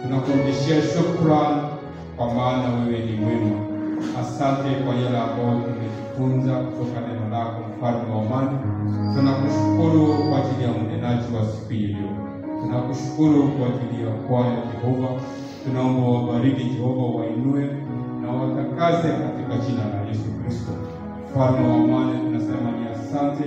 Tunakurudishia shukrani kwa maana wewe ni mwema. Asante kwa yale ambayo tumejifunza kutoka neno lako, mfalme wa amani. Tunakushukuru kwa ajili ya mnenaji wa siku hii leo. Tunakushukuru kwa ajili ya kwaya Jehova. Tunaomba wabariki Jehova, wainue na watakaze katika jina la Yesu Kristo. Mfalme wa amani, tunasema ni asante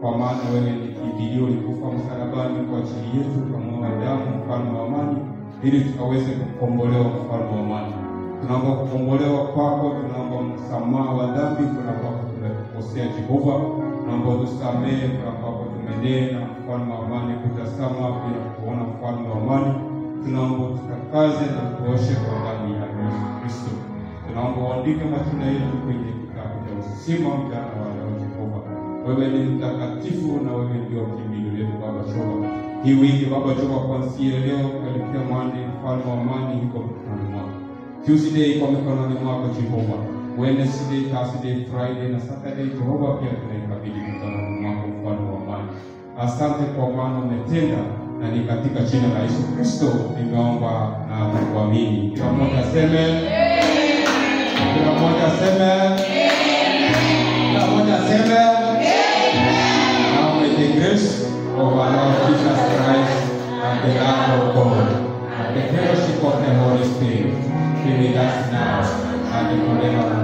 kwa maana wewe ni kimbilio, ulikufa msalabani kwa ajili yetu kwa damu, mfalme wa amani, ili tukaweze kukombolewa. Mfalme wa amani, tunaomba kukombolewa kwako, tunaomba msamaha wa dhambi tunapokuwa tumekukosea Jehova. Tunaomba utusamehe tunapokuwa tumenena, mfalme wa amani, kutazama bila kuona. Mfalme wa amani, tunaomba tutakaze na tuoshe kwa damu ya Yesu Kristo. Tunaomba uandike majina yetu kwenye kitabu cha uzima mchana wa leo Jehova. Wewe ni mtakatifu na wewe ndio kimbilio letu Baba Jehova. Hii wiki Baba Jehova, kuanzia leo kuelekea Monday, mfalme wa amani iko mikononi mwako. Tuesday iko mikononi mwako Jehova. Wednesday, Thursday, Friday na Saturday Jehova pia tunaikabidhi mikononi mwako, mfalme wa amani. Asante kwa maana umetenda, na ni katika jina la Yesu Kristo nimeomba na kuamini. Kila mmoja aseme kila mmoja aseme kila mmoja aseme Now may the grace of our Lord Jesus Christ and the love of God and the fellowship of the Holy nasi nao hadi kulema